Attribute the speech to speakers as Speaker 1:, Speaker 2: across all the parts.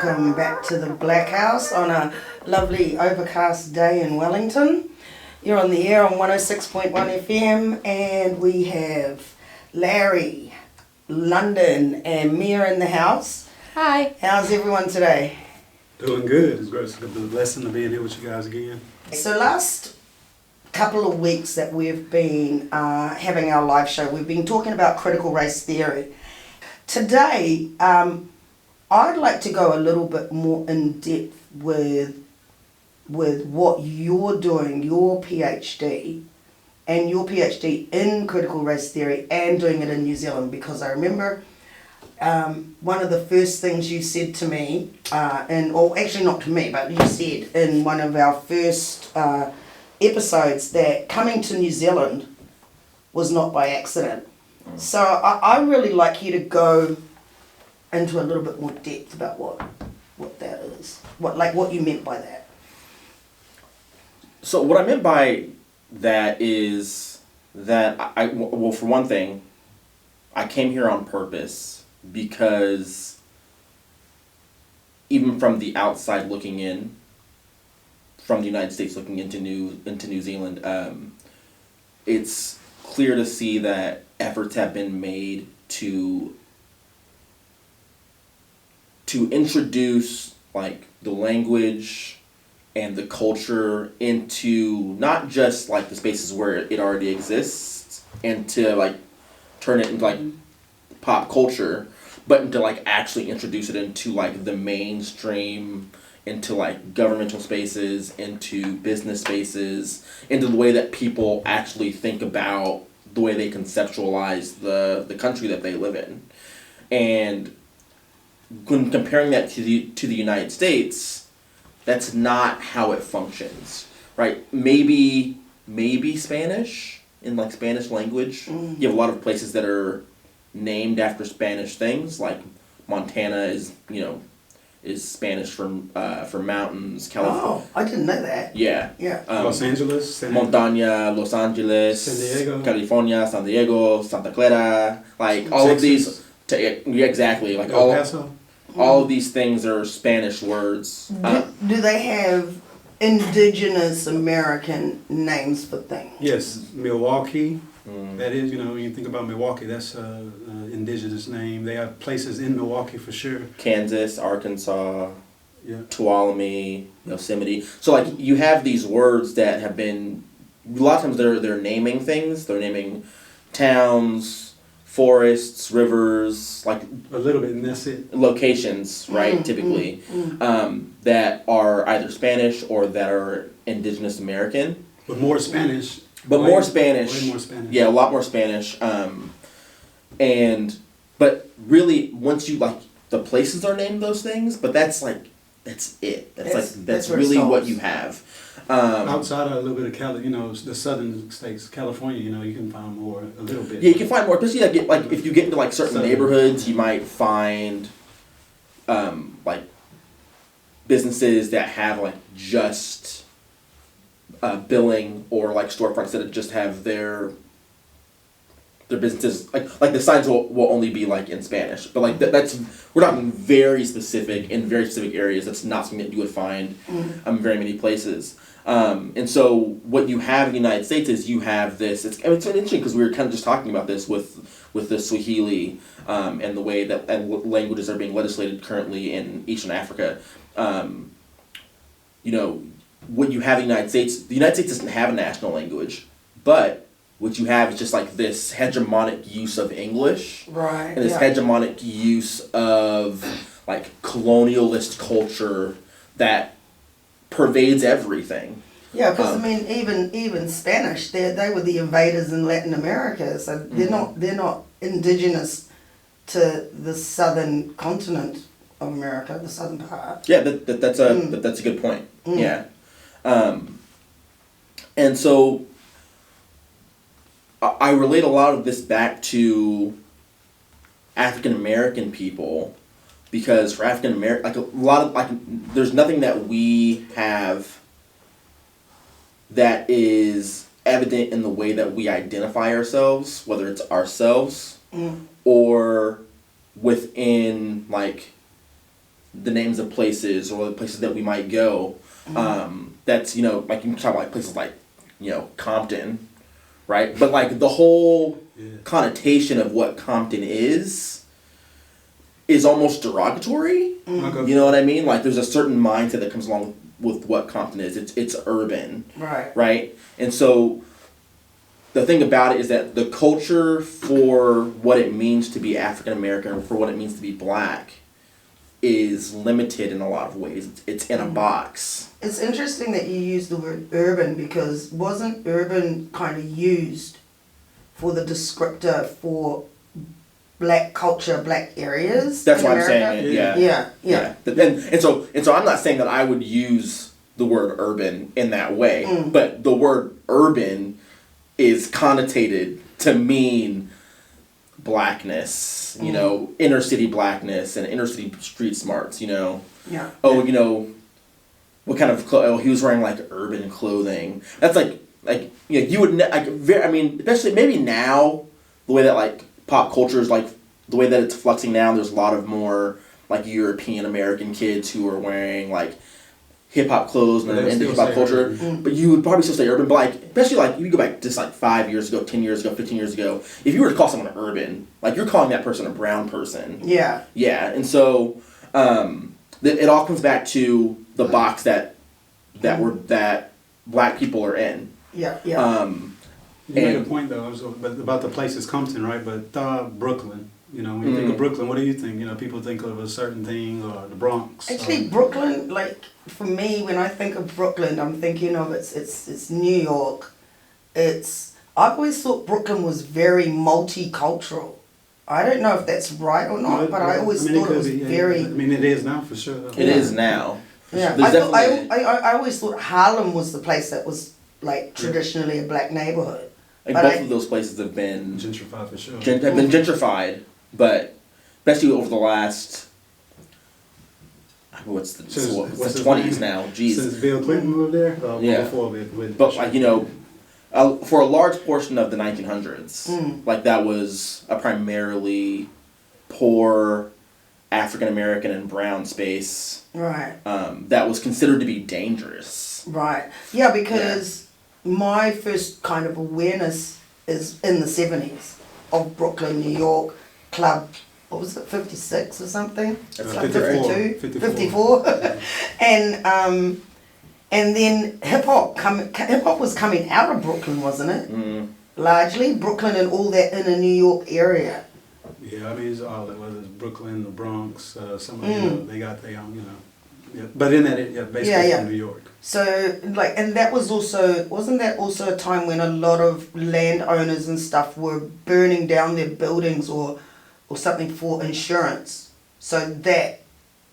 Speaker 1: welcome back to the Blackhouse on a lovely overcast day in Wellington. You're on the air on 106.1 FM and we have Larry, London and Mia in the house.
Speaker 2: Hi.
Speaker 1: How's everyone today?
Speaker 3: Doing good. It's great. It's a blessing to be here with you guys again.
Speaker 1: So last couple of weeks that we've been having our live show, we've been talking about critical race theory. Today, I'd like to go a little bit more in depth with what you're doing, your PhD, and your PhD in critical race theory and doing it in New Zealand, because I remember one of the first things you said to me, or actually not to me, but you said in one of our first episodes that coming to New Zealand was not by accident. So I really like you to go into a little bit more depth about what that is, what you meant by that.
Speaker 2: So what I meant by that is that well, for one thing, I came here on purpose because even from the outside looking in, from the United States looking into New Zealand, it's clear to see that efforts have been made to introduce like the language and the culture into not just like the spaces where it already exists and to like turn it into like pop culture, but to like actually introduce it into like the mainstream, into like governmental spaces, into business spaces, into the way that people actually think about the way they conceptualize the country that they live in. And when comparing that to the United States, that's not how it functions, right? Maybe Spanish, in like Spanish language. You have a lot of places that are named after Spanish things, like Montana is Spanish for mountains. California.
Speaker 1: Oh, I didn't know that.
Speaker 2: Yeah.
Speaker 1: Yeah.
Speaker 3: Los Angeles.
Speaker 2: Montaña, Los Angeles,
Speaker 3: San Diego.
Speaker 2: California, San Diego, Santa Clara, like all
Speaker 3: Texas.
Speaker 2: of these. Exactly, like
Speaker 3: El Paso.
Speaker 2: all of these things are Spanish words.
Speaker 1: Do they have indigenous American names for things?
Speaker 3: Yes, Milwaukee. That is, when you think about Milwaukee, that's an indigenous name. They have places in Milwaukee for sure.
Speaker 2: Kansas, Arkansas,
Speaker 3: Yeah.
Speaker 2: Tuolumne, Yosemite. So like you have these words that have been, a lot of times they're naming things. They're naming towns, forests, rivers, like
Speaker 3: A little bit, and that's it.
Speaker 2: locations, right? Typically, that are either Spanish or that are indigenous American.
Speaker 3: But more Spanish.
Speaker 2: But
Speaker 3: Way
Speaker 2: more Spanish.
Speaker 3: Way more Spanish.
Speaker 2: Yeah, a lot more Spanish. But really, once you like the places are named those things, but that's it. That's
Speaker 1: where it
Speaker 2: really what
Speaker 1: stops.
Speaker 2: you have.
Speaker 3: Outside of a little bit of Cali, the southern states, California, you can find more a little bit.
Speaker 2: Yeah, you can find more, especially like if you get into like certain neighborhoods, you might find like businesses that have like just billing or like storefronts that just have their businesses like the signs will only be like in Spanish, but like that's we're talking very specific in very specific areas. That's not something that you would find very many places. And so what you have in the United States is you have this. It's interesting because we were kind of just talking about this with the Swahili and the way that languages are being legislated currently in Eastern Africa. What you have in the United States doesn't have a national language, but what you have is just like this hegemonic use of English,
Speaker 1: Right.
Speaker 2: and this hegemonic use of like colonialist culture that pervades everything.
Speaker 1: Yeah, because even Spanish, they were the invaders in Latin America, so they're not indigenous to the southern continent of America, the southern part.
Speaker 2: Yeah, that's a good point. Yeah, and so I relate a lot of this back to African American people, because for African American, there's nothing that we have that is evident in the way that we identify ourselves, whether it's ourselves or within like the names of places or the places that we might go. That's, you know, like you can talk about like places like, you know, Compton, right? But like the whole connotation of what Compton is almost derogatory. You know what I mean? Like there's a certain mindset that comes along with what Compton is. It's urban. Right? And so the thing about it is that the culture for what it means to be African American or for what it means to be black is limited in a lot of ways. It's in a box.
Speaker 1: It's interesting that you use the word urban, because wasn't urban kind of used for the descriptor for black culture, black areas?
Speaker 2: That's
Speaker 1: in
Speaker 2: why I'm
Speaker 1: America?
Speaker 2: saying it. Yeah. And so I'm not saying that I would use the word urban in that way, but the word urban is connotated to mean blackness, you know, inner city blackness and inner city street smarts, you know.
Speaker 1: Yeah.
Speaker 2: Oh, you know, what kind of he was wearing like urban clothing. That's like you know, you would I mean, especially maybe now the way that like pop culture is like the way that it's fluxing now, there's a lot of more like European American kids who are wearing like hip hop clothes and into hip hop culture, but you would probably still say urban. But like, especially like if you go back just like 5 years ago, 10 years ago, 15 years ago, if you were to call someone urban, like you're calling that person a brown person. Yeah. And so it all comes back to the box that black people are in.
Speaker 3: You made a point though, about the places Compton, right? But Brooklyn. You know, when you think of Brooklyn, what do you think? You know, people think of a certain thing, or the Bronx.
Speaker 1: Actually, Brooklyn, like for me, when I think of Brooklyn, I'm thinking of it's New York. I've always thought Brooklyn was very multicultural. I don't know if that's right or not, but I always thought it was very.
Speaker 3: I mean, it is now for sure.
Speaker 2: It is now.
Speaker 1: Yeah, I always thought Harlem was the place that was like traditionally a black neighborhood.
Speaker 2: Like both of those places have been
Speaker 3: gentrified for sure.
Speaker 2: Have been gentrified. But especially over the last, what's the 20s now? Jeez.
Speaker 3: Since Bill Clinton moved there? Before Bill Clinton.
Speaker 2: But like, you know, for a large portion of the 1900s, like that was a primarily poor African American and brown space.
Speaker 1: Right.
Speaker 2: That was considered to be dangerous.
Speaker 1: Right. Yeah, because my first kind of awareness is in the 70s of Brooklyn, New York. Club, what was it, 56 or something? 52? 54. And then hip hop was coming out of Brooklyn, wasn't it? Largely Brooklyn and all that inner New York area.
Speaker 3: Yeah, I mean, it's all that, whether it's Brooklyn, the Bronx, some of them, they got their own, you know. Yeah, but in that, basically from New York.
Speaker 1: So, like, and that was also, wasn't that also a time when a lot of landowners and stuff were burning down their buildings or something for insurance? So that,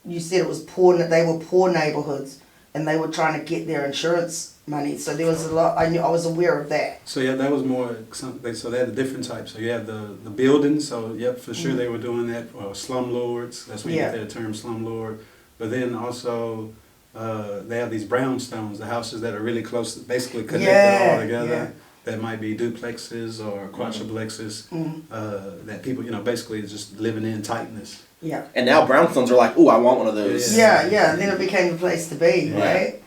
Speaker 1: you said it was poor, they were poor neighborhoods and they were trying to get their insurance money. So there was a lot, I was aware of that.
Speaker 3: So yeah, that was more, so they had a different type. So you had the buildings, so for sure they were doing that, slumlords, that's where you get that term slumlord. But then also, they have these brownstones, the houses that are really close, basically connected all together. That might be duplexes or quadruplexes that people, you know, basically just living in tightness.
Speaker 1: Yeah.
Speaker 2: And now brownstones are like, ooh, I want one of those.
Speaker 1: Yeah. And then it became the place to be, right?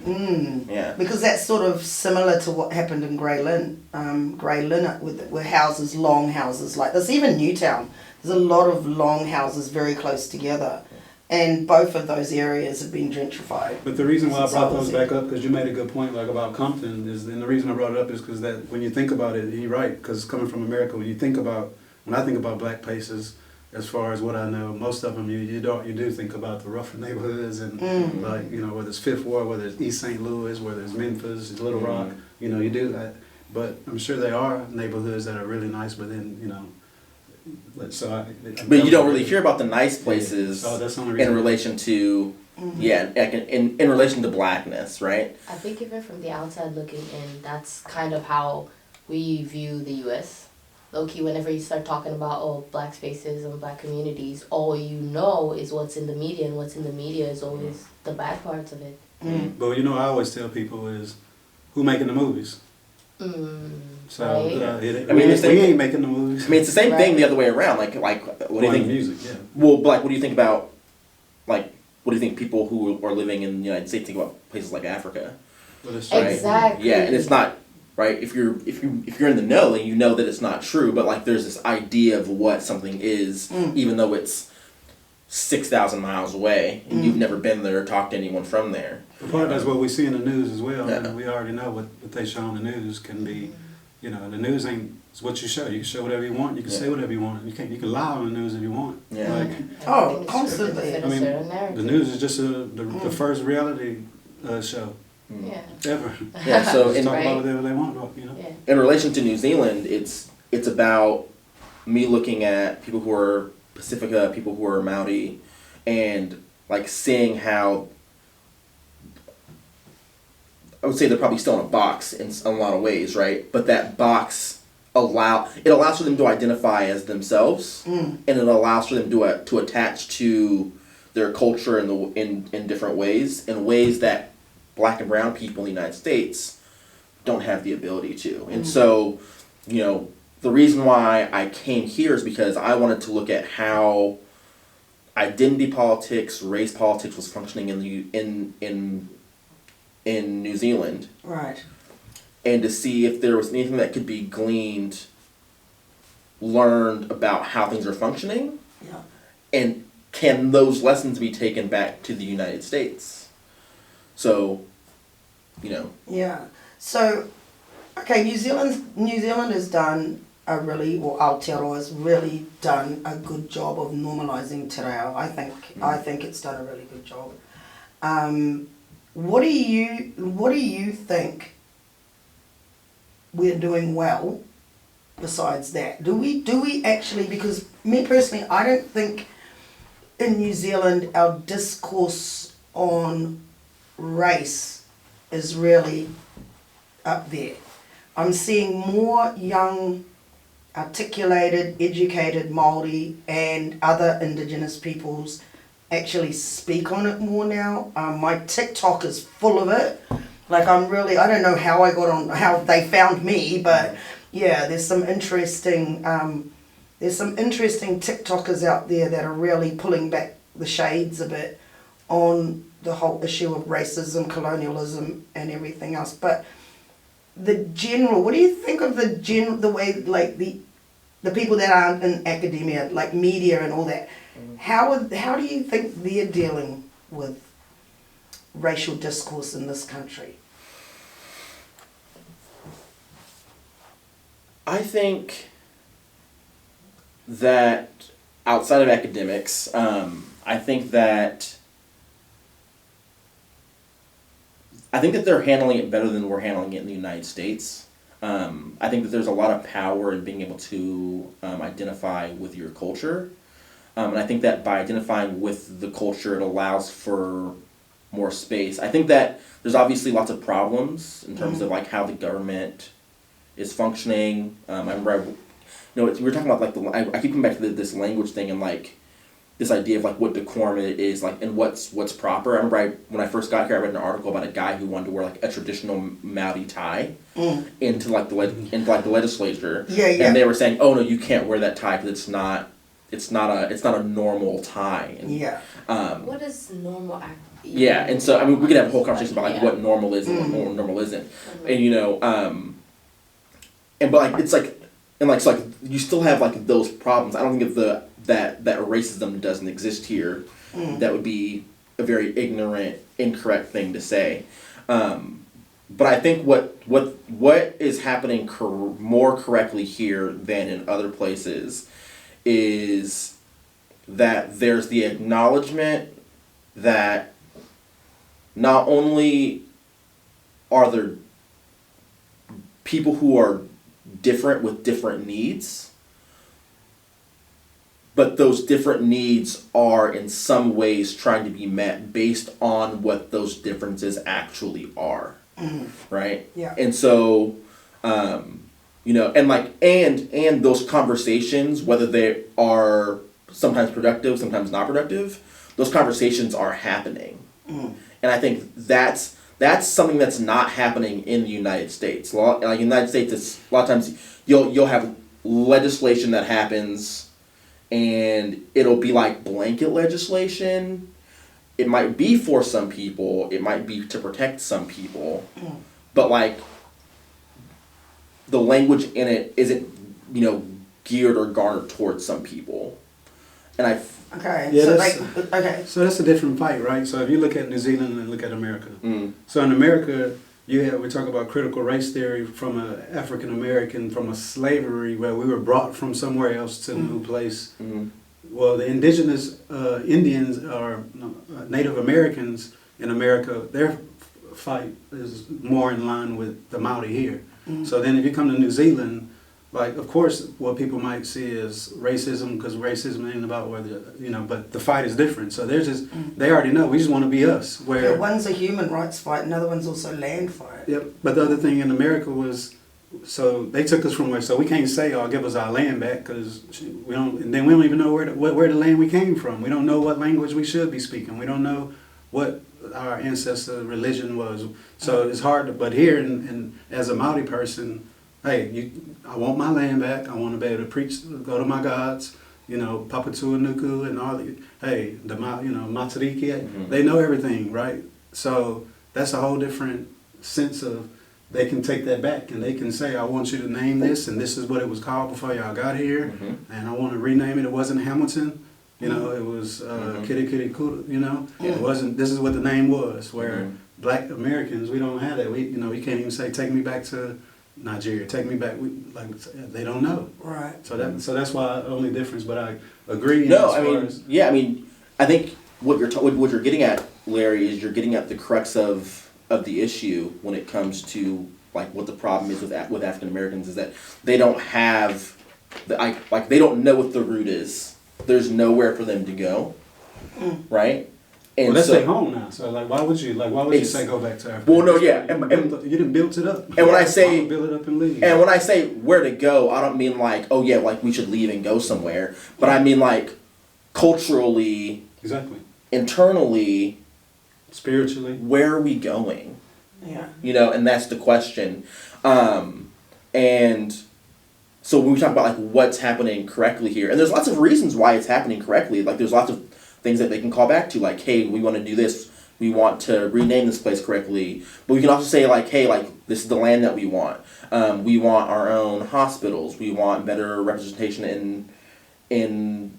Speaker 2: Yeah.
Speaker 1: Because that's sort of similar to what happened in Grey Lynn, with houses, long houses like this. Even Newtown, there's a lot of long houses very close together. And both of those areas have been gentrified.
Speaker 3: But the reason why I brought those back up, because you made a good point, like about Compton, and the reason I brought it up is because that when you think about it, you're right, because coming from America, when I think about black places, as far as what I know, most of them you do think about the rougher neighborhoods and like, you know, whether it's Fifth Ward, whether it's East St. Louis, whether it's Memphis, Little Rock, you know, you do that. But I'm sure there are neighborhoods that are really nice, but then, you know.
Speaker 2: But you don't really hear about the nice places in relation to, in relation to blackness, right?
Speaker 4: I think even from the outside looking in, that's kind of how we view the U.S. Low-key, whenever you start talking about, black spaces and black communities, all you know is what's in the media, and what's in the media is always the bad parts of it.
Speaker 3: But, you know, I always tell people is, who making the movies? So
Speaker 4: right.
Speaker 3: we ain't making the movies.
Speaker 2: I mean, it's the same thing the other way around. Like what do you think?
Speaker 3: Music,
Speaker 2: Well, like, what do you think about like what do you think people who are living in the United States think about places like Africa?
Speaker 3: Well, that's
Speaker 2: Right?
Speaker 4: Exactly.
Speaker 2: Yeah, and it's not right if you're in the know and you know that it's not true, but like there's this idea of what something is, even though it's 6,000 miles away and you've never been there or talked to anyone from there.
Speaker 3: Part of that's what we see in the news as well.
Speaker 2: Yeah.
Speaker 3: You know, we already know what they show on the news can be, you know, the news ain't it's what you show. You can show whatever you want. You can say whatever you want. You can lie on the news if you want.
Speaker 2: Yeah.
Speaker 3: Like,
Speaker 1: Oh, constantly.
Speaker 3: I mean, the news is just the first reality show
Speaker 4: Yeah.
Speaker 3: ever.
Speaker 2: Yeah, so
Speaker 3: Just
Speaker 2: in,
Speaker 3: talk
Speaker 4: Right.
Speaker 3: about whatever they want, you know.
Speaker 4: Yeah.
Speaker 2: in relation to New Zealand, it's about me looking at people who are Pacifica, people who are Maori, and like seeing how I would say they're probably still in a box in a lot of ways, right? But that box allows for them to identify as themselves, and it allows for them to attach to their culture in different ways, in ways that Black and brown people in the United States don't have the ability to. And so, you know, the reason why I came here is because I wanted to look at how identity politics, race politics was functioning in New Zealand,
Speaker 1: Right.
Speaker 2: and to see if there was anything that could be learned about how things are functioning,
Speaker 1: Yeah.
Speaker 2: and can those lessons be taken back to the United States? So, you know.
Speaker 1: Yeah. So, okay, New Zealand has done a really, or Aotearoa has really done a good job of normalising te reo. I think it's done a really good job. What do you think we're doing well besides that? Do we actually, because me personally, I don't think in New Zealand our discourse on race is really up there. I'm seeing more young, articulated, educated Māori and other Indigenous peoples actually speak on it more now. My TikTok is full of it. Like I don't know how they found me, but yeah, there's some interesting TikTokers out there that are really pulling back the shades a bit on the whole issue of racism, colonialism, and everything else. But what do you think of the way, like the people that aren't in academia, like media and all that? How do you think they're dealing with racial discourse in this country?
Speaker 2: I think that outside of academics, I think that they're handling it better than we're handling it in the United States. I think that there's a lot of power in being able to identify with your culture. And I think that by identifying with the culture, it allows for more space. I think that there's obviously lots of problems in terms of like how the government is functioning. I remember, we were talking about like I keep coming back to this language thing and like this idea of like what decorum is like and what's proper. I remember when I first got here, I read an article about a guy who wanted to wear like a traditional Maori tie into the legislature.
Speaker 1: Yeah.
Speaker 2: And they were saying, oh no, you can't wear that tie because it's not a normal tie. And,
Speaker 1: Yeah.
Speaker 4: What is normal act?
Speaker 2: Yeah, and so I mean we could have a whole conversation about like what normal is and what normal isn't, and but like it's like and like so like you still have like those problems. I don't think if that racism doesn't exist here, that would be a very ignorant, incorrect thing to say. But I think what is happening more correctly here than in other places is that there's the acknowledgement that not only are there people who are different with different needs, but those different needs are in some ways trying to be met based on what those differences actually are. Right?
Speaker 1: Yeah.
Speaker 2: And so, and like, and those conversations, whether they are sometimes productive, sometimes not productive, those conversations are happening. And I think that's something that's not happening in the United States. Like in the United States, it's a lot of times you'll have legislation that happens, and it'll be like blanket legislation, it might be for some people, it might be to protect some people, but like the language in it isn't, geared or garnered towards some people. And
Speaker 1: Okay.
Speaker 3: Yeah,
Speaker 1: So
Speaker 3: that's-
Speaker 1: okay.
Speaker 3: So that's a different fight, right? So if you look at New Zealand and look at America. So in America, we talk about critical race theory from a African American, from a slavery where we were brought from somewhere else to a new place. Well, the indigenous Indians or Native Americans in America, their fight is more in line with the Maori here. So then if you come to New Zealand, like, of course, what people might see is racism, because racism ain't about whether, but the fight is different. So they're just, they already know, we just want to be us. Where
Speaker 1: Yeah, one's a human rights fight, another one's also land fight.
Speaker 3: Yep, but the other thing in America was, so they took us from where, so we can't say, "Oh, give us our land back," because we don't, and then we don't even know where the land we came from. We don't know what language we should be speaking. We don't know what our ancestor religion was. So it's hard to, but here, and as a Maori person, hey, I want my land back. I want to be able to preach, go to my gods, Papatua Nuku and all the, hey, the Matariki, they know everything, right? So that's a whole different sense of, they can take that back and they can say, I want you to name this, and this is what it was called before y'all got here, and I want to rename it. It wasn't Hamilton, it was Kitty Kitty Kudu, It wasn't, this is what the name was, where Black Americans, we don't have that. We can't even say, take me back to Nigeria, take me back. They don't know.
Speaker 1: Right.
Speaker 3: So that's why the only difference. But I agree.
Speaker 2: No, I think what you're getting at, Larry, is you're getting at the crux of the issue when it comes to like what the problem is with African Americans, is that they don't have they don't know what the root is. There's nowhere for them to go, right? And
Speaker 3: well, that's their home now. So why would you say go back to Africa?
Speaker 2: Well, no, yeah,
Speaker 3: you didn't build it up.
Speaker 2: And when I say
Speaker 3: build it up and leave,
Speaker 2: and when I say where to go, I don't mean we should leave and go somewhere, but I mean culturally,
Speaker 3: exactly,
Speaker 2: internally,
Speaker 3: spiritually,
Speaker 2: where are we going?
Speaker 1: Yeah.
Speaker 2: And that's the question. And so when we talk about what's happening correctly here, and there's lots of reasons why it's happening correctly. There's lots of things that they can call back to, hey, we want to do this, we want to rename this place correctly, but we can also say hey, this is the land that we want our own hospitals, we want better representation in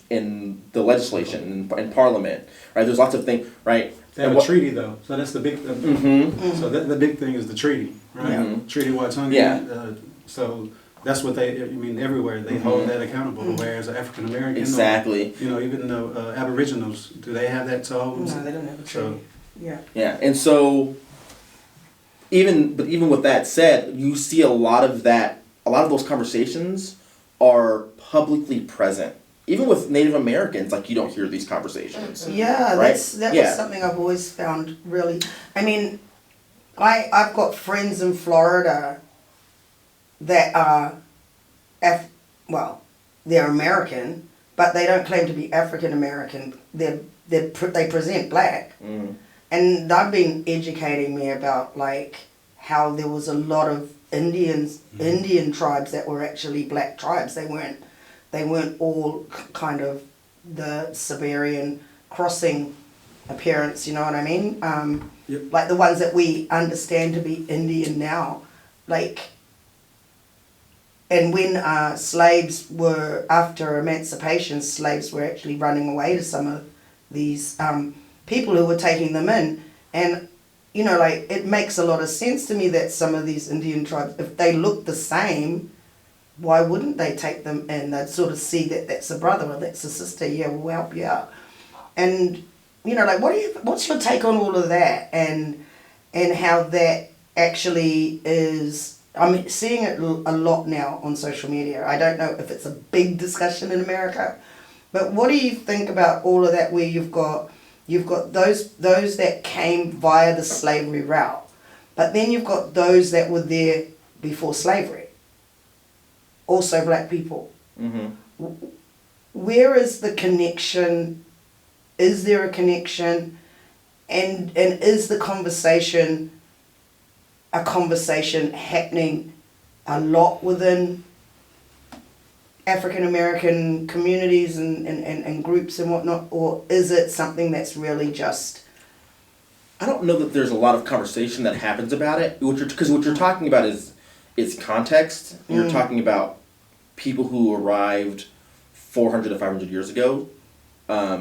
Speaker 2: the legislation, in parliament, right? There's lots of things, right?
Speaker 3: They have a treaty though, so that's the big so the big thing is the treaty, right? Treaty Waitangi, so that's what everywhere they hold that accountable. Whereas an African American,
Speaker 2: exactly,
Speaker 3: even the Aboriginals, do they have that to hold?
Speaker 1: No, they don't have a treaty. Yeah.
Speaker 2: Yeah, and so even with that said, you see a lot of those conversations are publicly present. Even with Native Americans, you don't hear these conversations.
Speaker 1: Yeah,
Speaker 2: right?
Speaker 1: that was something I've always found really. I've got friends in Florida that are, they're American, but they don't claim to be African American. They present black, and they've been educating me about how there was a lot of Indian tribes that were actually black tribes. They weren't all kind of the Siberian crossing appearance. You know what I mean?
Speaker 3: Yep.
Speaker 1: Like the ones that we understand to be Indian now, And when slaves were, after emancipation, slaves were actually running away to some of these people who were taking them in. And, it makes a lot of sense to me that some of these Indian tribes, if they look the same, why wouldn't they take them in? They'd sort of see that that's a brother or that's a sister, yeah, we'll help you out. And, what's your take on all of that and how that actually is... I'm seeing it a lot now on social media. I don't know if it's a big discussion in America, but what do you think about all of that where you've got those that came via the slavery route, but then you've got those that were there before slavery, also black people. Mm-hmm. Where is the connection? Is there a connection? And is the conversation a conversation happening a lot within African American communities and groups and whatnot, or is it something that's really just
Speaker 2: I don't know that there's a lot of conversation that happens about it, because what you're talking about is context. You're talking about people who arrived 400 to 500 years ago. A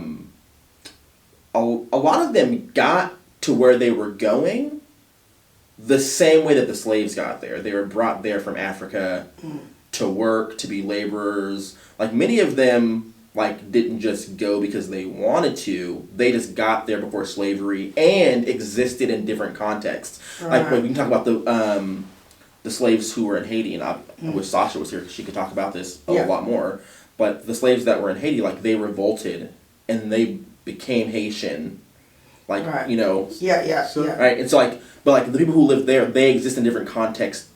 Speaker 2: lot of them got to where they were going the same way that the slaves got there. They were brought there from Africa to work, to be laborers. Like, many of them, like, didn't just go because they wanted to. They just got there before slavery and existed in different contexts.
Speaker 1: Right.
Speaker 2: Like, when we can talk about the slaves who were in Haiti, and I wish Sasha was here because she could talk about this a lot more. But the slaves that were in Haiti, like, they revolted and they became Haitian. Like, you know.
Speaker 1: Yeah.
Speaker 2: Right? And so, like, but, like, the people who live there, they exist in different contexts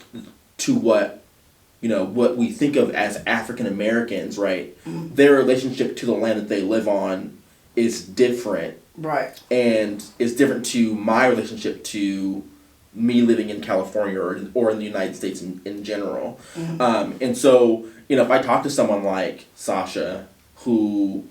Speaker 2: to what, you know, what we think of as African Americans, right? Their relationship to the land that they live on is different.
Speaker 1: Right.
Speaker 2: And is different to my relationship to me living in California or in the United States in general. And so, you know, if I talk to someone like Sasha, who,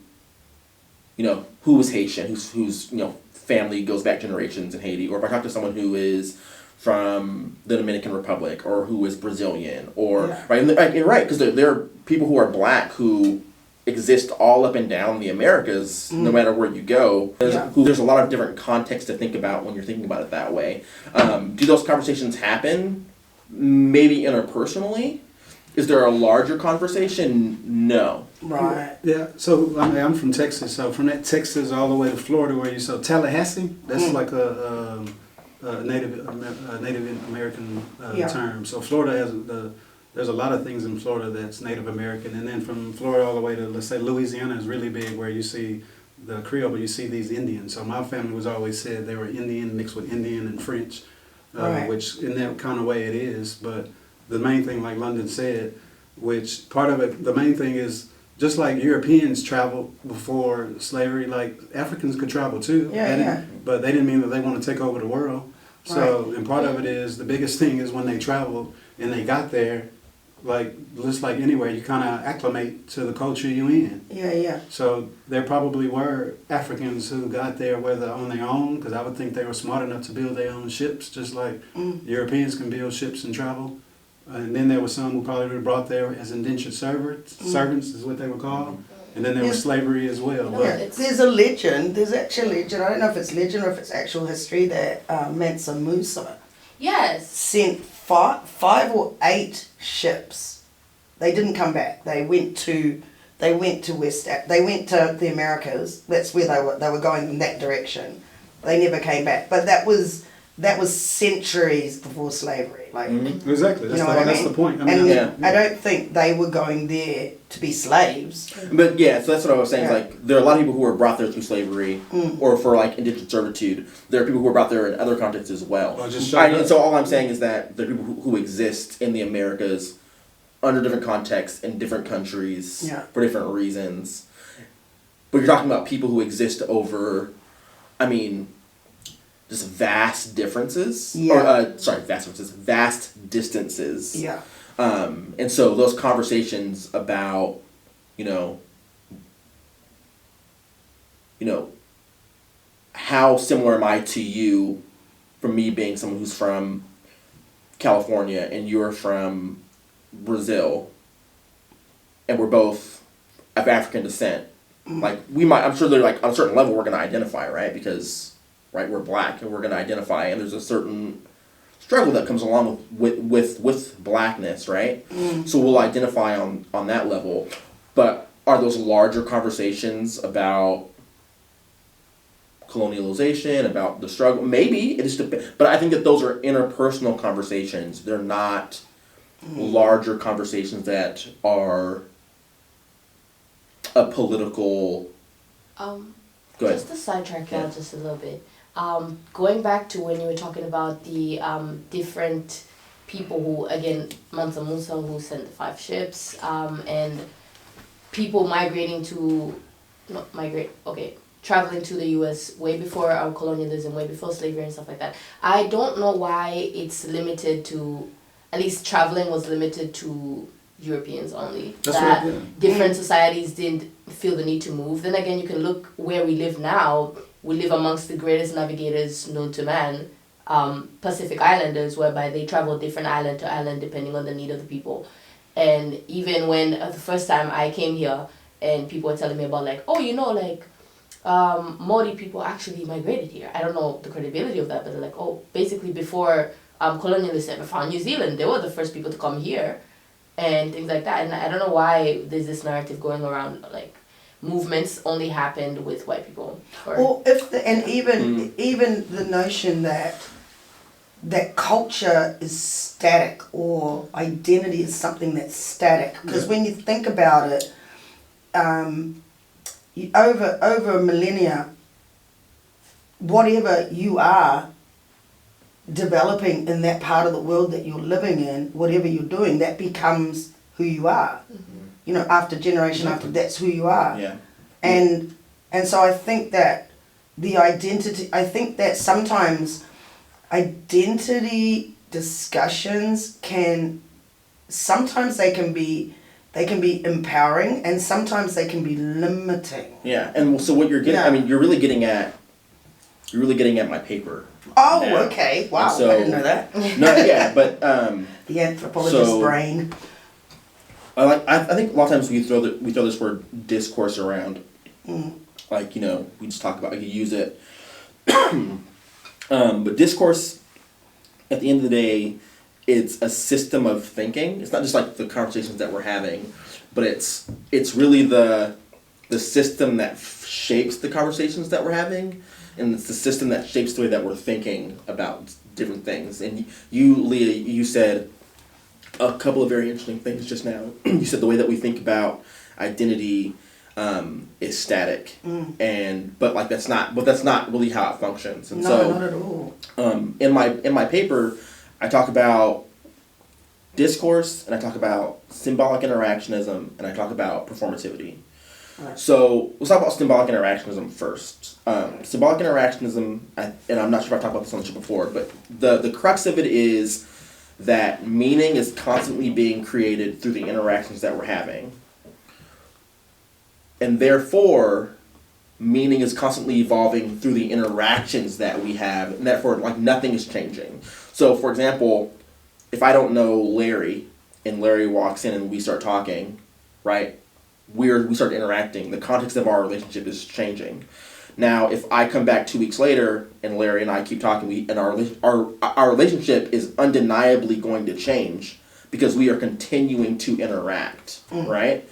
Speaker 2: you know, who was Haitian, who's you know, family goes back generations in Haiti, or if I talk to someone who is from the Dominican Republic, or who is Brazilian, or right, because there are people who are black who exist all up and down the Americas, no matter where you go. There's a lot of different contexts to think about when you're thinking about it that way. Do those conversations happen? Maybe interpersonally. Is there a larger conversation? No.
Speaker 1: Right.
Speaker 3: Yeah, so I mean, I'm from Texas, so from that Texas all the way to Florida, where you saw Tallahassee, that's like a Native American term. So Florida has there's a lot of things in Florida that's Native American, and then from Florida all the way to, let's say, Louisiana is really big, where you see the Creole, but you see these Indians. So my family was always said they were Indian mixed with Indian and French, which in that kind of way it is. But the main thing, like London said, which part of it, the main thing is, just like Europeans traveled before slavery, like Africans could travel too. But they didn't mean that they want to take over the world. So, and part of it is, the biggest thing is when they traveled and they got there, like, just like anywhere, you kind of acclimate to the culture you in. So there probably were Africans who got there, whether on their own, because I would think they were smart enough to build their own ships, just like Europeans can build ships and travel. And then there were some who probably were brought there as indentured servants is what they were called. And then there was slavery as well.
Speaker 1: There's a legend, there's actually a legend, I don't know if it's legend or if it's actual history, that Mansa Musa sent five or 8 ships. They didn't come back. They went to the Americas. That's where they were going in that direction. They never came back. But that was centuries before slavery. Like,
Speaker 3: exactly. That's, that's the point. I
Speaker 1: mean, I don't think they were going there to be slaves.
Speaker 2: But yeah, so that's what I was saying. Like, there are a lot of people who were brought there through slavery or for, like, indentured servitude. There are people who were brought there in other contexts as well. And so all I'm saying is that there are people who exist in the Americas under different contexts in different countries for different reasons. But you're talking about people who exist over, I mean, just vast differences. Vast distances. And so those conversations about, you know, how similar am I to you, from me being someone who's from California and you're from Brazil, and we're both of African descent. Like, I'm sure they're, like, on a certain level we're going to identify, right? Because, right, we're black and we're going to identify, and there's a certain struggle that comes along with blackness, right? So we'll identify on that level. But are those larger conversations about colonialization, about the struggle? Maybe. It is, but I think that those are interpersonal conversations. They're not larger conversations that are a political... Go ahead.
Speaker 4: Just to sidetrack out just a little bit. Going back to when you were talking about the different people who, again, Mansa Musa, who sent the 5 ships, and people traveling to the U.S. way before our colonialism, way before slavery and stuff like that. I don't know why it's limited to, at least traveling was limited to Europeans only. Different societies didn't feel the need to move. Then again, you can look where we live now. we live amongst the greatest navigators known to man, Pacific Islanders, whereby they travel different island to island depending on the need of the people. And even when the first time I came here and people were telling me about like, oh, you know, like Maori people actually migrated here. I don't know the credibility of that, but they're like, oh, basically before colonialists ever found New Zealand, they were the first people to come here and things like that. And I don't know why there's this narrative going around like movements only happened with white people.
Speaker 1: Or even the notion that culture is static or identity is something that's static. Because when you think about it, over millennia, whatever you are developing in that part of the world that you're living in, whatever you're doing, that becomes who you are. You know, after generation after, that's who you are.
Speaker 2: Yeah.
Speaker 1: And so I think that the identity, I think that sometimes identity discussions sometimes they can be empowering and sometimes they can be limiting.
Speaker 2: Yeah, and so what you're getting, I mean, you're really getting at my paper.
Speaker 1: Oh,
Speaker 2: now.
Speaker 1: okay. Wow,
Speaker 2: so,
Speaker 1: I didn't know that.
Speaker 2: No, yeah, but
Speaker 1: the anthropologist's brain.
Speaker 2: I think a lot of times we throw this word discourse around. Like, you know, we just talk about, like, you use it. But discourse, at the end of the day, it's a system of thinking. It's not just like the conversations that we're having, but it's really the system that shapes the conversations that we're having, and it's the system that shapes the way that we're thinking about different things. And you, Leah, you said a couple of very interesting things just now. You said the way that we think about identity is static, but that's not really how it functions. And
Speaker 1: no, not at all.
Speaker 2: In my paper, I talk about discourse, and I talk about symbolic interactionism, and I talk about performativity. Right. So let's talk about symbolic interactionism first. Symbolic interactionism, and I'm not sure if I've talked about this on the show before, but the crux of it is that meaning is constantly being created through the interactions that we're having. And therefore, meaning is constantly evolving through the interactions that we have, and therefore, like, nothing is changing. So, for example, if I don't know Larry, and Larry walks in and we start talking, right? We start interacting. The context of our relationship is changing. Now, if I come back 2 weeks later and Larry and I keep talking, and our relationship is undeniably going to change because we are continuing to interact, right?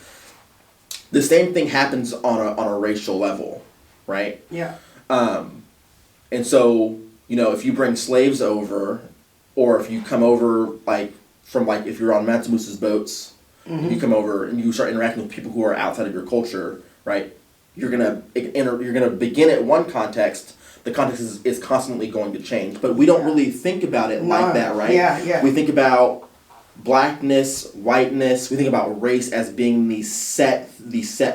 Speaker 2: The same thing happens on a racial level, right?
Speaker 1: Yeah.
Speaker 2: And so, you know, if you bring slaves over, or if you come over if you're on Matsumusa's boats, you come over and you start interacting with people who are outside of your culture, right? You're gonna begin at one context. The context is constantly going to change, but we don't really think about it like that, right?
Speaker 1: Yeah.
Speaker 2: We think about blackness, whiteness. We think about race as being these set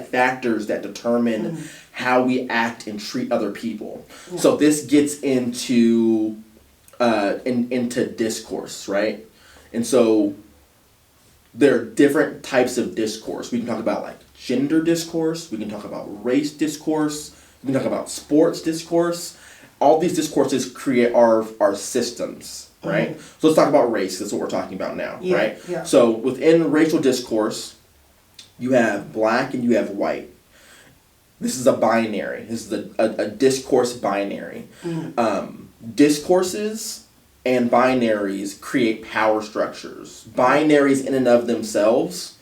Speaker 2: factors that determine how we act and treat other people. Yeah. So this gets into discourse, right? And so there are different types of discourse. We can talk about like gender discourse. We can talk about race discourse. We can talk about sports discourse. All these discourses create our systems. Right? So let's talk about race. That's what we're talking about now, right?
Speaker 1: Yeah.
Speaker 2: So within racial discourse, you have black and you have white. This is a binary. This is a discourse binary. Discourses and binaries create power structures. Binaries in and of themselves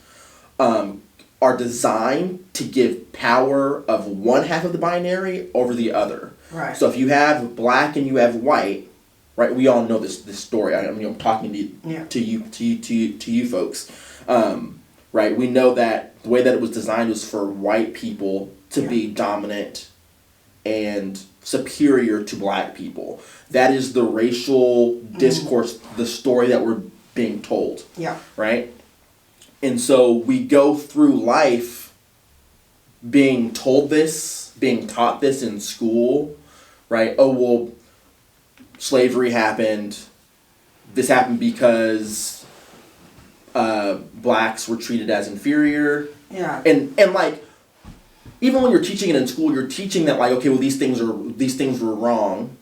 Speaker 2: are designed to give power of one half of the binary over the other.
Speaker 1: Right.
Speaker 2: So if you have black and you have white, right, we all know this story. I'm talking to you folks, right? We know that the way that it was designed was for white people to be dominant and superior to black people. That is the racial discourse, the story that we're being told.
Speaker 1: Yeah.
Speaker 2: Right? And so we go through life being told this, being taught this in school, right? Oh, well, slavery happened. This happened because blacks were treated as inferior.
Speaker 1: Yeah.
Speaker 2: And like, even when you're teaching it in school, you're teaching that like, okay, well these things were wrong.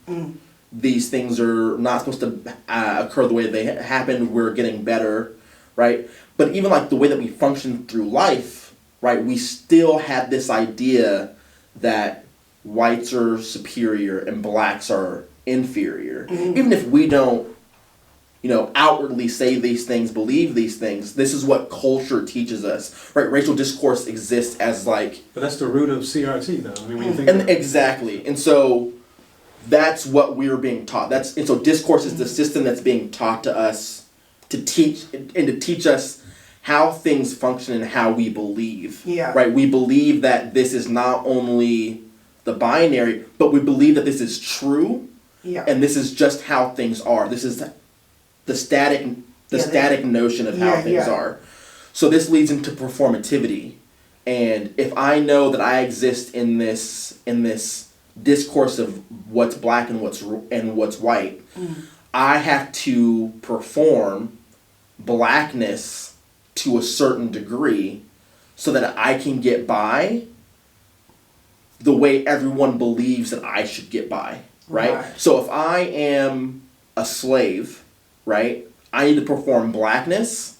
Speaker 2: These things are not supposed to occur the way they happened. We're getting better, right? But even like the way that we function through life, right? We still have this idea that whites are superior and blacks are inferior. Even if we don't, outwardly say these things, believe these things, this is what culture teaches us, right? Racial discourse exists as like...
Speaker 3: But that's the root of CRT, though. I mean, when you think
Speaker 2: exactly. And so that's what we're being taught. And so discourse is the system that's being taught to us to teach us how things function and how we believe.
Speaker 1: Yeah.
Speaker 2: Right? We believe that this is not only the binary, but we believe that this is true.
Speaker 1: Yeah.
Speaker 2: And this is just how things are. This is the static notion of how things are. So this leads into performativity. And if I know that I exist in this discourse of what's black and what's white, I have to perform blackness to a certain degree so that I can get by the way everyone believes that I should get by, right? So if I am a slave, right, I need to perform blackness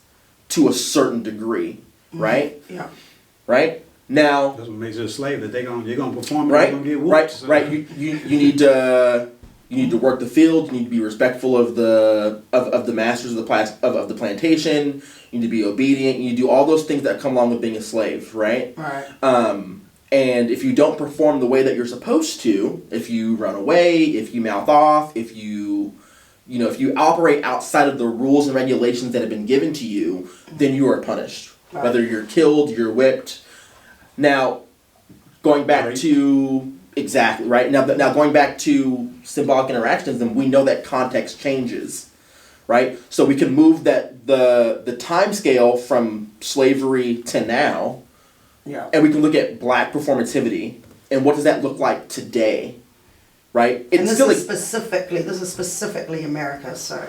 Speaker 2: to a certain degree, right?
Speaker 1: Yeah.
Speaker 2: Right? Now,
Speaker 3: that's what makes you a slave. That you're gonna perform.
Speaker 2: Right.
Speaker 3: You're gonna get whooped,
Speaker 2: right.
Speaker 3: so.
Speaker 2: Right. You need to work the field. You need to be respectful of the masters of the plantation. You need to be obedient. You need to do all those things that come along with being a slave. Right.
Speaker 1: Right.
Speaker 2: And if you don't perform the way that you're supposed to, if you run away, if you mouth off, if you operate outside of the rules and regulations that have been given to you, then you are punished.
Speaker 1: Right.
Speaker 2: Whether you're killed, you're whipped. Now, going back to exactly right now going back to symbolic interactionism, we know that context changes, right? So we can move the time scale from slavery to now, and we can look at black performativity and what does that look like today, right?
Speaker 1: And this is specifically America, so.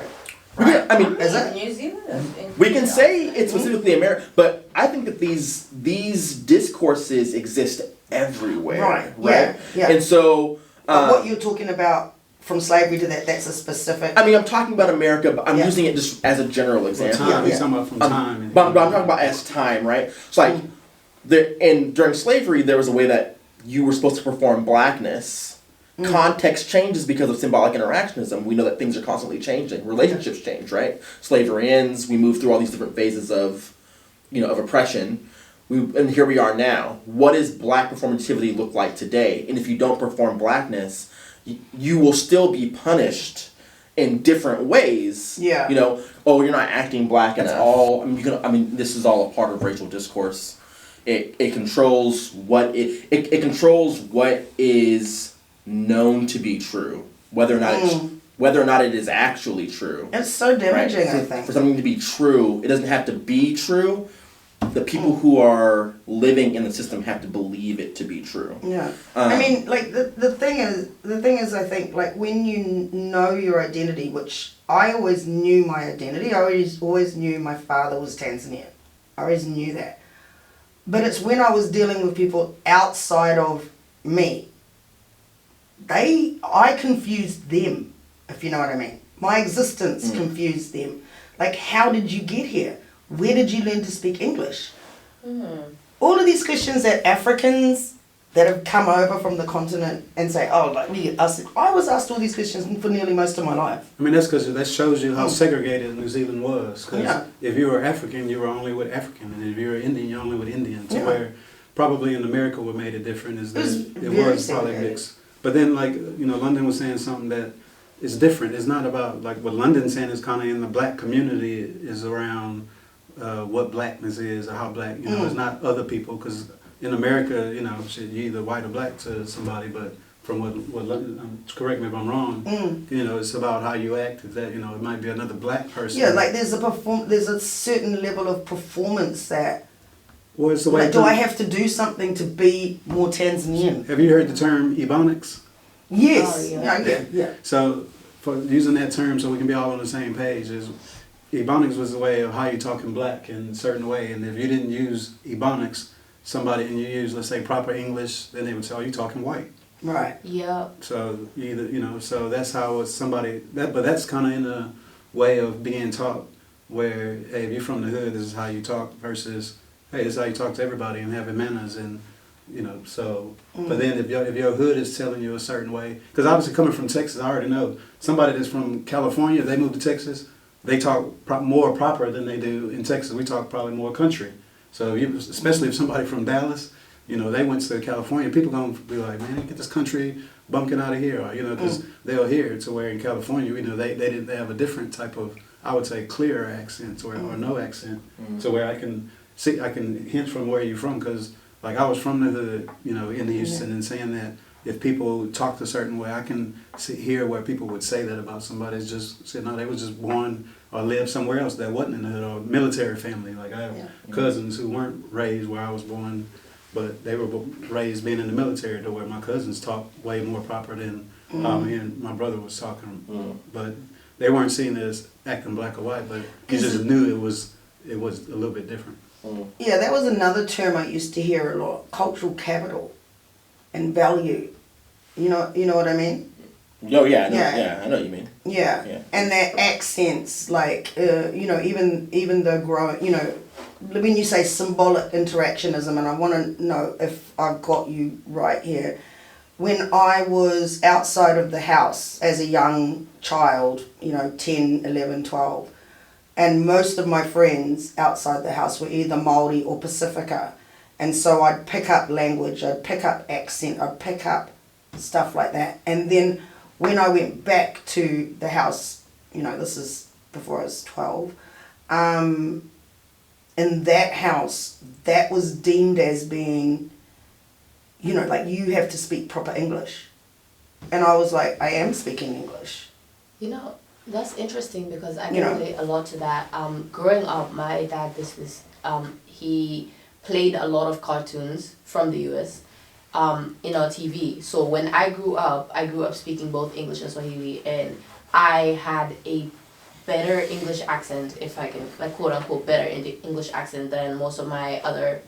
Speaker 2: Right. Yeah, I mean,
Speaker 1: is it
Speaker 4: New Zealand?
Speaker 2: We can say it's specifically America, but I think that these discourses exist everywhere.
Speaker 1: Right. Yeah.
Speaker 2: And so,
Speaker 1: but what you're talking about from slavery to that's a specific.
Speaker 2: I mean, I'm talking about America, but I'm using it just as a general example.
Speaker 3: Time. You're talking about from time.
Speaker 2: But I'm talking about as time, right? So like, during slavery, there was a way that you were supposed to perform blackness. Context changes because of symbolic interactionism. We know that things are constantly changing. Relationships change, right? Slavery ends. We move through all these different phases of oppression. And here we are now. What does black performativity look like today? And if you don't perform blackness, you will still be punished in different ways.
Speaker 1: Yeah.
Speaker 2: You're not acting black at all. I mean, this is all a part of racial discourse. It controls what it controls what is known to be true, whether or not it is actually true.
Speaker 1: It's so damaging,
Speaker 2: right?
Speaker 1: I think.
Speaker 2: For something to be true, it doesn't have to be true. The people who are living in the system have to believe it to be true.
Speaker 1: Yeah. I mean, like the thing is, I think, like when you know your identity, which I always knew my identity. I always knew my father was Tanzanian. I always knew that. But it's when I was dealing with people outside of me. I confused them, if you know what I mean. My existence confused them. Like, how did you get here? Where did you learn to speak English? All of these questions that Africans that have come over from the continent and say, I was asked all these questions for nearly most of my life.
Speaker 3: I mean, that's because that shows you how segregated New Zealand was. Because if you were African, you were only with African. And if you were Indian, you're only with Indians. Yeah. Where probably in America what made it different is that it was probably mixed. But then, like, London was saying something that is different. It's not about, like, what London's saying is kind of in the black community is around what blackness is or how black, it's not other people. Because in America, you're either white or black to somebody, but from what London, correct me if I'm wrong, it's about how you act. Is that, it might be another black person.
Speaker 1: Yeah, like there's a certain level of performance that.
Speaker 3: Well, it's the way.
Speaker 1: Like, do I have to do something to be more Tanzanian?
Speaker 3: Have you heard the term Ebonics?
Speaker 1: Yes.
Speaker 4: Oh,
Speaker 1: yeah.
Speaker 3: So, for using that term, so we can be all on the same page, is Ebonics was the way of how you talk in black in a certain way, and if you didn't use Ebonics, somebody and you use, let's say, proper English, then they would say, oh, you're talking white.
Speaker 1: Right.
Speaker 4: Yeah.
Speaker 3: So either, so that's how it's somebody, but that's kind of in a way of being taught where, hey, if you're from the hood, this is how you talk versus, hey, this is how you talk to everybody and having manners and, so, but then if your hood is telling you a certain way, because obviously coming from Texas, I already know somebody that's from California, they move to Texas, they talk more proper than they do in Texas. We talk probably more country. So especially if somebody from Dallas, they went to California, people gonna be like, man, get this country bumpkin out of here, or, because they'll hear it to where in California, they have a different type of, I would say, clear accent or no accent, so where I can hint from where you're from, because like I was from the hood, in Houston, and saying that if people talked a certain way, I can hear where people would say that about somebody. It's just saying, no, they was just born or lived somewhere else that wasn't in the hood, or military family. Like I have cousins who weren't raised where I was born, but they were raised being in the military, to where my cousins talk way more proper than me and my brother was talking. But they weren't seen as acting black or white, but you just knew it was a little bit different.
Speaker 1: Yeah, that was another term I used to hear a lot, cultural capital and value. You know what I mean?
Speaker 2: Oh yeah, I know what you mean.
Speaker 1: Yeah. And their accents, like, even though growing, when you say symbolic interactionism, and I want to know if I've got you right here, when I was outside of the house as a young child, 10, 11, 12, and most of my friends outside the house were either Māori or Pacifica, and so I'd pick up language, I'd pick up accent, I'd pick up stuff like that, and then when I went back to the house, this is before I was 12, in that house, that was deemed as being, like you have to speak proper English. And I was like, I am speaking English.
Speaker 4: That's interesting because I can relate a lot to that. Growing up, my dad, he played a lot of cartoons from the US in our TV. So when I grew up speaking both English and Swahili, and I had a better English accent, if I can, like, quote unquote, better English accent than most of my other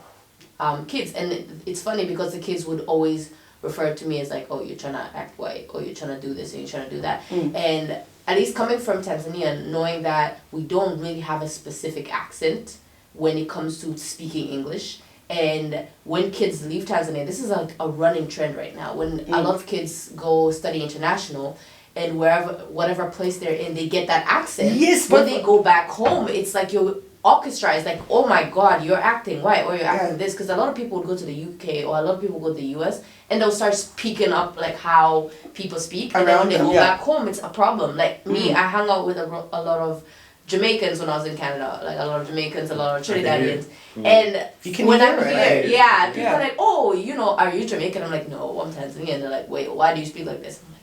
Speaker 4: kids. And it's funny because the kids would always refer to me as like, oh, you're trying to act white, or you're trying to do this, and you're trying to do that. And at least coming from Tanzania, knowing that we don't really have a specific accent when it comes to speaking English. And when kids leave Tanzania, this is like a running trend right now. When a lot of kids go study international, and whatever place they're in, they get that accent.
Speaker 1: Yes,
Speaker 4: when they go back home, it's like your orchestra is like, oh my God, you're acting white, or you're acting this. Because a lot of people would go to the UK, or a lot of people go to the US, and they'll start speaking up like how people speak. And then when they go back home, it's a problem. Like me, I hung out with a lot of Jamaicans when I was in Canada, like a lot of Jamaicans, a lot of Trinidadians, and when I'm here, people are like, oh, are you Jamaican? I'm like, no, I'm Tanzanian. And they're like, wait, why do you speak like this? I'm like,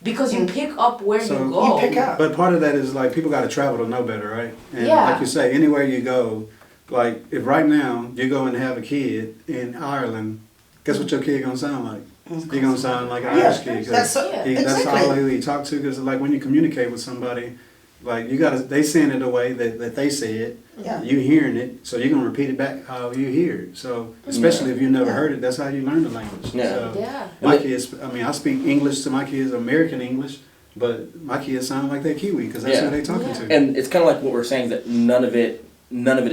Speaker 4: because you pick up where you go.
Speaker 1: You pick up.
Speaker 3: But part of that is like people got to travel to know better, right? And like you say, anywhere you go, like if right now you go and have a kid in Ireland, guess what your kid gonna sound like? He's gonna sound like an Irish kid. That's all he talk to. Because like when you communicate with somebody, like they saying it the way that they say it.
Speaker 1: Yeah.
Speaker 3: You hearing it, so you're gonna repeat it back how you hear it. So especially if you never heard it, that's how you learn the language. So my kids, I speak English to my kids, American English, but my kids sound like they're Kiwi because that's who they're talking to.
Speaker 2: And it's kind of like what we're saying, that none of it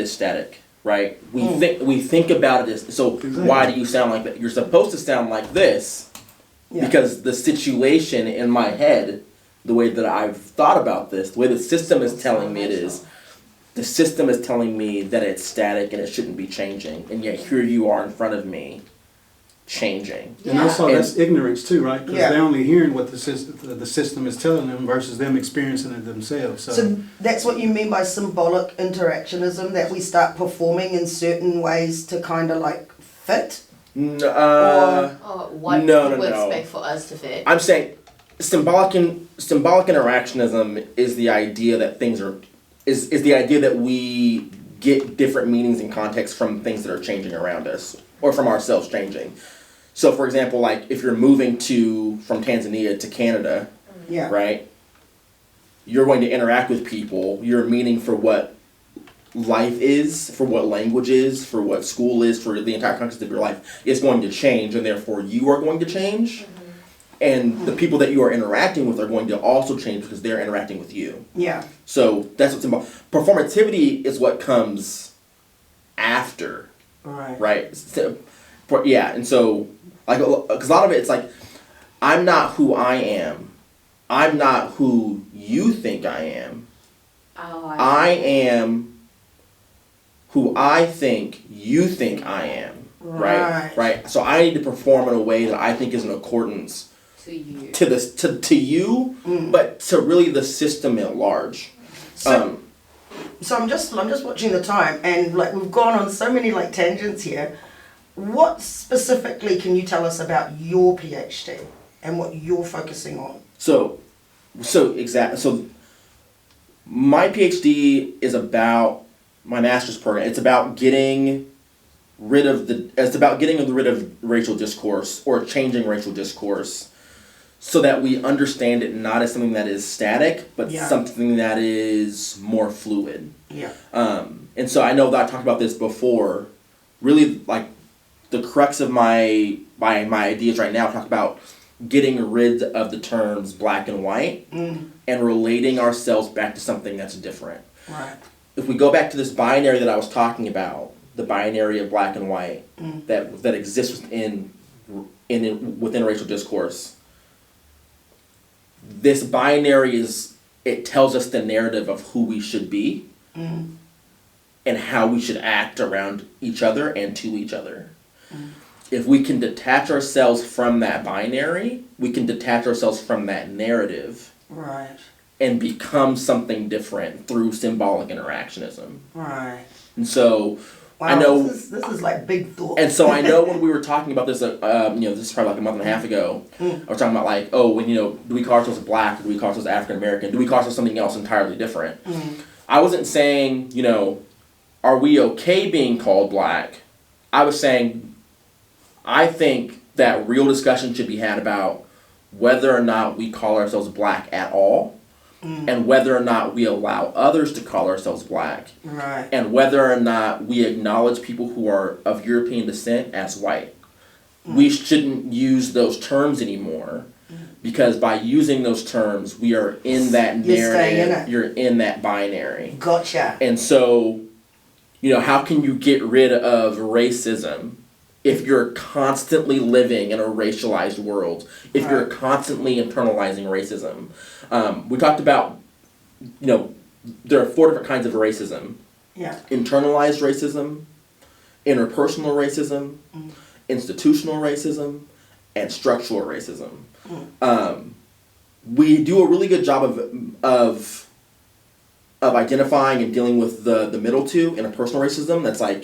Speaker 2: is static, right? We think about it as, so why do you sound like that? You're supposed to sound like this because the situation in my head, the way that I've thought about this, the way the system is telling me it is, the system is telling me that it's static and it shouldn't be changing, and yet here you are in front of me, changing.
Speaker 3: And also that's ignorance too, right? Because they're only hearing what the system is telling them versus them experiencing it themselves.
Speaker 1: So that's what you mean by symbolic interactionism, that we start performing in certain ways to kind of like fit?
Speaker 4: What people expect for us to fit.
Speaker 2: I'm saying symbolic interactionism is the idea that things are is the idea that we get different meanings and context from things that are changing around us, or from ourselves changing. So for example, like if you're moving from Tanzania to Canada, right? You're going to interact with people, your meaning for what life is, for what language is, for what school is, for the entire context of your life is going to change, and therefore you are going to change. And the people that you are interacting with are going to also change because they're interacting with you.
Speaker 1: Yeah.
Speaker 2: So that's what's involved. Performativity is what comes after.
Speaker 1: Right.
Speaker 2: Right? So, and so, like, because a lot of it, it's like, I'm not who I am. I'm not who you think I am.
Speaker 4: Oh,
Speaker 2: I am who I think you think I am. Right? So I need to perform in a way that I think is in accordance
Speaker 4: to you,
Speaker 2: to you, but to really the system at large.
Speaker 1: So I'm just watching the time, and like we've gone on so many like tangents here. What specifically can you tell us about your PhD and what you're focusing on?
Speaker 2: So my PhD is about my master's program. It's about getting rid of racial discourse, or changing racial discourse, so that we understand it not as something that is static, but something that is more fluid.
Speaker 1: Yeah.
Speaker 2: And so I know that I talked about this before. Really, like, the crux of my ideas right now talk about getting rid of the terms black and white and relating ourselves back to something that's different.
Speaker 1: Right.
Speaker 2: If we go back to this binary that I was talking about, the binary of black and white that exists within racial discourse, this binary it tells us the narrative of who we should be and how we should act around each other and to each other. If we can detach ourselves from that binary, we can detach ourselves from that narrative.
Speaker 1: Right.
Speaker 2: And become something different through symbolic interactionism.
Speaker 1: Right.
Speaker 2: And so,
Speaker 1: wow,
Speaker 2: I know
Speaker 1: this is like big thought.
Speaker 2: And so I know when we were talking about this, this is probably like a month and a half ago. I was talking about like, do we call ourselves black? Or do we call ourselves African American? Do we call ourselves something else entirely different? I wasn't saying, are we okay being called black? I was saying, I think that real discussion should be had about whether or not we call ourselves black at all. And whether or not we allow others to call ourselves black.
Speaker 1: Right.
Speaker 2: And whether or not we acknowledge people who are of European descent as white. We shouldn't use those terms anymore, because by using those terms, we are in that narrative. You're in that binary.
Speaker 1: Gotcha.
Speaker 2: And so, how can you get rid of racism if you're constantly living in a racialized world, if you're constantly internalizing racism? We talked about, there are 4 different kinds of racism.
Speaker 1: Yeah.
Speaker 2: Internalized racism, interpersonal racism, institutional racism, and structural racism. We do a really good job of identifying and dealing with the middle two, interpersonal racism. That's like,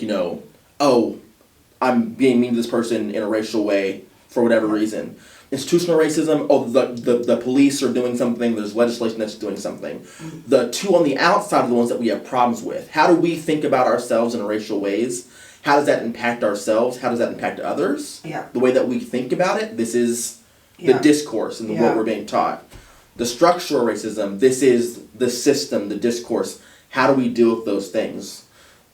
Speaker 2: I'm being mean to this person in a racial way for whatever reason. Institutional racism, the police are doing something, there's legislation that's doing something. The two on the outside are the ones that we have problems with. How do we think about ourselves in racial ways? How does that impact ourselves? How does that impact others?
Speaker 1: Yeah.
Speaker 2: The way that we think about it, this is the discourse and what we're being taught. The structural racism, this is the system, the discourse. How do we deal with those things?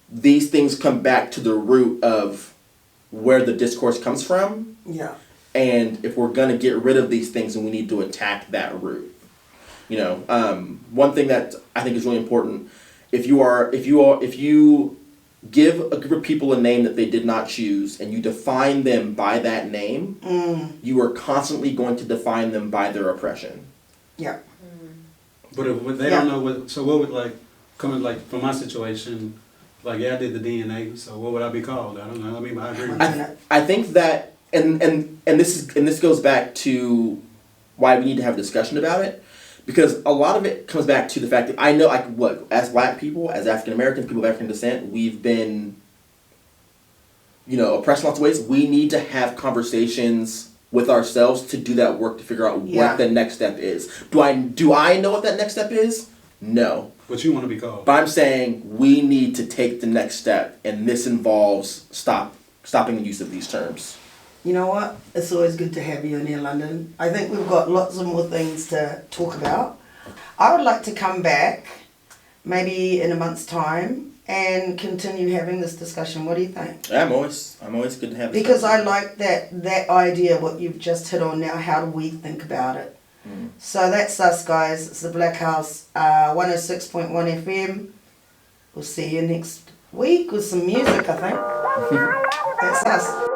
Speaker 2: These things come back to the root of where the discourse comes from.
Speaker 1: Yeah. And
Speaker 2: if we're going to get rid of these things, then we need to attack that root. One thing that I think is really important, if you give a group of people a name that they did not choose and you define them by that name, you are constantly going to define them by their oppression.
Speaker 1: Yeah.
Speaker 3: But if they don't know what would from my situation, I did the DNA, so what would I be called? I don't know. I agree.
Speaker 2: I think that, and this goes back to why we need to have a discussion about it, because a lot of it comes back to the fact that I know, as black people, as African Americans, people of African descent, we've been, oppressed in lots of ways. We need to have conversations with ourselves to do that work to figure out what the next step is. Do I know what that next step is? No.
Speaker 3: But you want to be called.
Speaker 2: But I'm saying we need to take the next step, and this involves stopping the use of these terms.
Speaker 1: You know what? It's always good to have you in here, London. I think we've got lots of more things to talk about. I would like to come back, maybe in a month's time, and continue having this discussion. What do you think?
Speaker 2: I'm always good to have this
Speaker 1: Because I
Speaker 2: conversation.
Speaker 1: like that idea, what you've just hit on now. How do we think about it? So that's us, guys. It's the Blackhouse 106.1 FM. We'll see you next week with some music, I think. That's us.